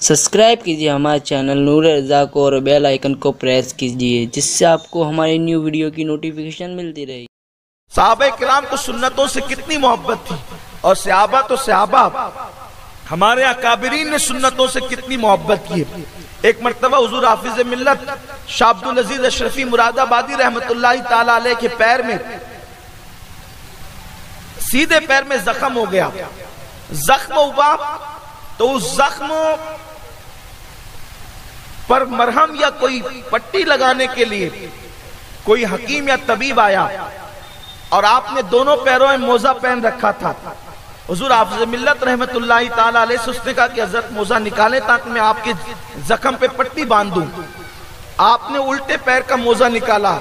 Subscribe कीजिए हमारे channel नूर रज़ा को और बेल आइकन को प्रेस कीजिए जिससे आपको हमारी न्यू वीडियो की नोटिफिकेशन मिलती रहे। सहाबा किराम को सुन्नतों से कितनी मोहब्बत थी और सहाबा तो सहाबा, हमारे अकाबिरीन ने सुन्नतों से कितनी मोहब्बत की। एक मर्तबा हुजूर हाफिज मिल्लत शाह अब्दुल अजीज अशरफी मुरादाबादी रहमतुल्लाहि ताला अलैह के पैर में, सीधे पैर में जख्म हो गया। जख्म हुआ तो उस जख्म पर मरहम या कोई पट्टी लगाने के लिए कोई हकीम या तबीब आया और आपने दोनों पैरों में मोजा पहन रखा था। हुजूर हाफिज मिल्लत रहमतुल्लाहि ताला अलैह से उसने कहा कि हजरत मोजा निकालें ताकि मैं आपके जख्म पे पट्टी बांध दूं। आपने उल्टे पैर का मोजा निकाला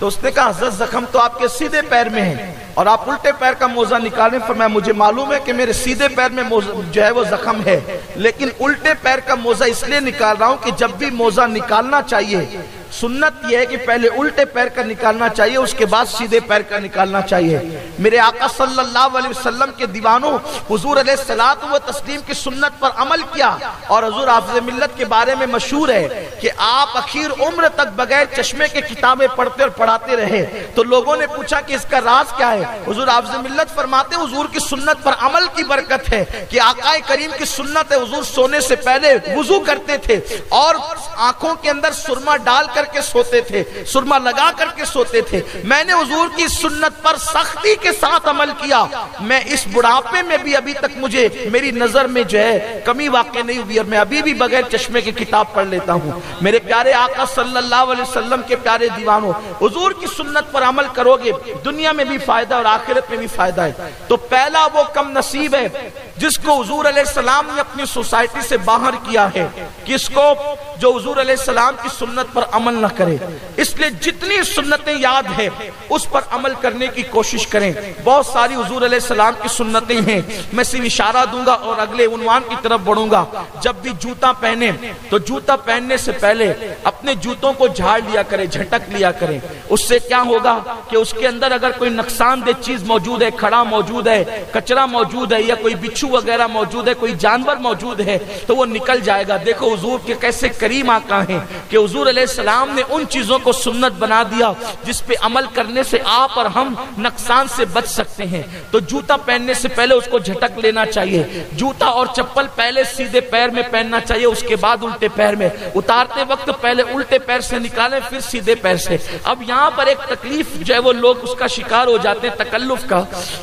तो उसने कहा हजरत जख्म तो आपके सीधे पैर में है और आप उल्टे पैर का मोजा निकालें। फरमाया मुझे मालूम है कि मेरे सीधे पैर में जो है वो जख्म है, लेकिन उल्टे पैर का मोजा इसलिए निकाल रहा हूं कि जब भी मोजा निकालना चाहिए सुन्नत यह है कि पहले उल्टे पैर का निकालना चाहिए, उसके बाद सीधे पैर का निकालना चाहिए। मेरे आका सल्लल्लाहु अलैहि वसल्लम के दीवानों हुजूर अलैहिस्सलातु व तस्लीम की सुन्नत पर अमल किया और हुजूर हाफिज मिल्लत के बारे में मशहूर है कि आप आखिर उम्र तक बगैर चश्मे के किताबें पढ़ते और पढ़ाते रहे। तो लोगों ने पूछा कि इसका राज क्या है। हुजूर हाफिज मिल्लत फरमाते हुजूर की सुन्नत पर अमल की बरकत है कि आका करीम की सुन्नत है। हुजूर सोने से पहले वुजू करते थे और आंखों के अंदर सुरमा डाल करके सोते थे, सुरमा लगा करके सोते थे। मैंने हुजूर की सुन्नत पर सख्ती के साथ अमल किया। मैं इस बुढ़ापे में भी अभी तक मुझे मेरी नजर में जो है कमी वाक़ई नहीं हुई और मैं अभी भी बगैर चश्मे की किताब पढ़ लेता हूं। मेरे प्यारे आका सल्लल्लाहु अलैहि वसल्लम के प्यारे दीवानों, हुजूर की सुन्नत पर अमल करोगे दुनिया में भी फायदा और आखिरत में भी फायदा है। तो पहला वो कम नसीब है जिसको हुजूर अलैहिस्सलाम ने अपनी सोसाइटी से बाहर किया है, किसको? जो हुजूर अलैहिस्सलाम की सुन्नत पर अमल न करे। इसलिए जितनी सुन्नतें याद है उस पर अमल करने की कोशिश करें। बहुत सारी हुजूर अलैहिस्सलाम की सुन्नतें हैं, मैं सिर्फ इशारा दूंगा और अगले उन्वान की तरफ बढ़ूंगा। जब भी जूता पहने तो जूता पहनने से पहले अपने जूतों को झाड़ लिया करें, झटक लिया करें। उससे क्या होगा कि उसके अंदर अगर कोई नुकसानदेह चीज मौजूद है, खड़ा मौजूद है, कचरा मौजूद है या कोई बिच्छू वगैरह मौजूद है, कोई जानवर मौजूद है तो वो निकल जाएगा। देखो हुजूर के कैसे करीम आका हैं कि हुजूर अलैहिस्सलाम ने उन चीजों को सुन्नत बना दिया जिस पे अमल करने से आप और हम नुकसान से बच सकते हैं। तो जूता पहनने से पहले उसको झटक लेना चाहिए। जूता और चप्पल पहले सीधे पैर में पहनना चाहिए, उसके बाद उल्टे पैर में। उतारते वक्त पहले उल्टे पैर से निकालें फिर सीधे पैर से। अब यहाँ पर एक तकलीफ जो है वो लोग उसका शिकार हो जाते हैं तकल्लुफ का,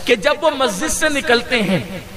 कि जब वो मस्जिद से निकलते हैं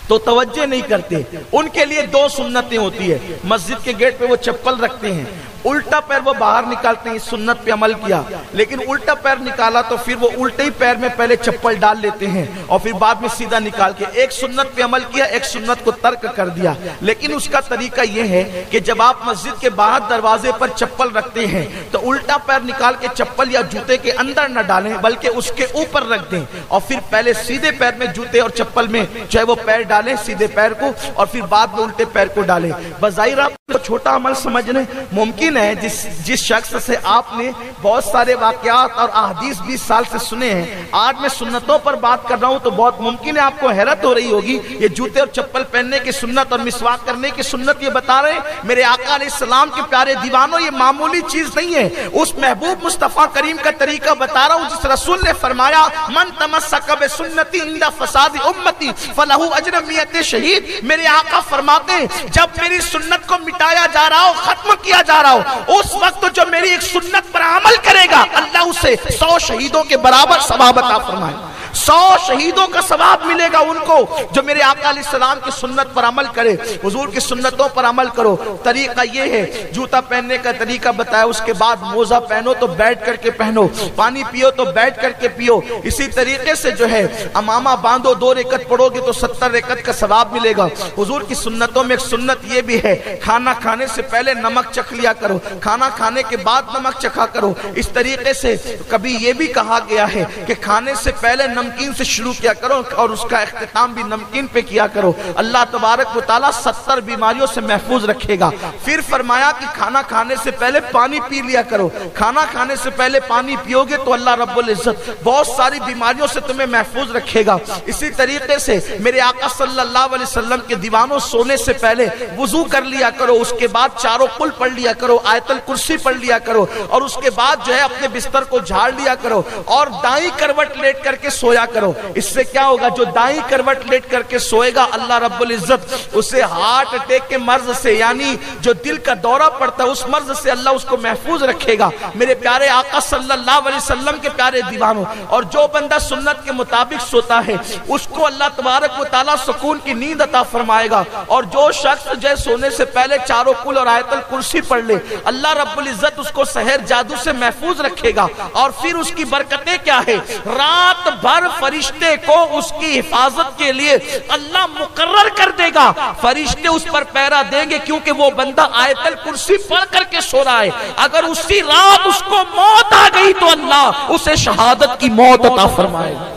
तो तवज्जो नहीं करते। उनके लिए दो सुन्नतें होती है। मस्जिद के गेट पे वो चप्पल रखते हैं, उल्टा पैर वो बाहर निकालते हैं, इस सुन्नत पे अमल किया। लेकिन उल्टा पैर निकाला तो फिर वो उल्टे ही पैर में पहले चप्पल डाल लेते हैं और फिर बाद में सीधा निकाल के एक सुन्नत पे अमल किया, एक सुन्नत को तर्क कर दिया। लेकिन उसका तरीका ये है कि जब आप मस्जिद के बाहर दरवाजे पर चप्पल रखते हैं तो उल्टा पैर निकाल के चप्पल या जूते के अंदर न डालें बल्कि उसके ऊपर रख दें और फिर पहले सीधे पैर में जूते और चप्पल में चाहे वो पैर डालें सीधे पैर को और फिर बाद में उल्टे पैर को डालें। बज़ाहिर आप छोटा अमल समझने मुमकिन है। जिस शख्स से आपने बहुत सारे वाकयात और अहदीस 20 साल से सुने हैं, आज मैं सुन्नतों पर बात कर रहा हूं तो बहुत मुमकिन है आपको हैरत हो रही होगी ये जूते और चप्पल पहनने की सुन्नत और मिसवाक करने की सुन्नत ये बता रहे हैं मेरे आका अलैहिस्सलाम के प्यारे दीवानों। ये मामूली चीज नहीं है, उस महबूब मुस्तफा करीम का तरीका बता रहा हूं जिस रसूल ने फरमाया मन तमस्सक बिसुन्नती इंदा फसाद उम्मती फलहू अज्र मियत शहीद। मेरे आका फरमाते हैं जब मेरी सुन्नत को मिटाया जा रहा हो, खत्म किया जा रहा हो, उस वक्त जो मेरी एक सुन्नत पर अमल करेगा अल्लाह उसे 100 शहीदों के बराबर सवाब अता फरमाए। 100 शहीदों का सवाब मिलेगा उनको जो मेरे आका अलैहिस्सलाम की सुन्नत पर अमल करे। हुजूर की सुन्नतों पर अमल करो। तरीका ये है, जूता पहनने का तरीका बताया, उसके बाद मोजा पहनो तो बैठ करके पहनो, पानी पियो तो बैठ करके पियो। इसी तरीके से जो है अमामा बांधो, 2 रकअत पढ़ोगे तो 70 रकअत का सवाब मिलेगा। हुजूर की सुन्नतों में एक सुन्नत ये भी है, खाना खाने से पहले नमक चख लिया करो, खाना खाने के बाद नमक चखा करो। इस तरीके से कभी ये भी कहा गया है कि खाने से पहले نمکین سے شروع کیا کرو اور اس کا اختتام بھی نمکین پہ کیا کرو، اللہ تبارک و تعالیٰ 70 بیماریوں سے محفوظ رکھے گا۔ پھر فرمایا کہ کھانا کھانے سے پہلے پانی پی لیا کرو، کھانا کھانے سے پہلے پانی پیو گے تو اللہ رب العزت بہت ساری بیماریوں سے تمہیں محفوظ رکھے گا۔ اسی طریقے سے میرے آقا صلی اللہ علیہ وسلم کے دیوانوں سونے سے پہلے وضو کر لیا کرو، اس کے بعد چاروں قل پڑھ لیا کرو، آیت الکرسی پڑھ لیا کرو، اور اس کے بعد جو ہے اپنے بستر کو جھاڑ لیا کرو اور دائیں کروٹ لیٹ کر کے سویا کرو۔ اس سے کیا ہوگا؟ جو دائیں کروٹ لیٹ کر کے سوئے گا اللہ رب العزت اسے ہارٹ اٹیک کے مرض سے، یعنی جو دل کا دورہ پڑتا ہے اس مرض سے اللہ اس کو محفوظ رکھے گا۔ میرے پیارے آقا صلی اللہ علیہ وسلم کے پیارے دیوانوں، اور جو بندہ سنت کے مطابق سوتا ہے اس کو اللہ تبارک و تعالیٰ سکون کی نیند عطا فرمائے گا، اور جو شخص جو سونے سے پہلے چاروں قل اور آیت الکرسی پڑھ لے اللہ رب العزت اس کو سحر جادو سے محفوظ رکھے گا۔ اور پھر اس کی برکتیں کیا ہے؟ رات بھر فرشتے کو اس کی حفاظت کے لیے اللہ مقرر کر دے گا، فرشتے اس پر پہرا دیں گے، کیونکہ وہ بندہ آیت الکرسی پڑھ کر کے سو رہا ہے۔ اگر اسی رات اس کو موت آ گئی تو اللہ اسے شہادت کی موت عطا فرمائے گا۔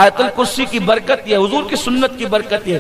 آیت الکرسی کی برکت یہ، حضور کی سنت کی برکت یہ۔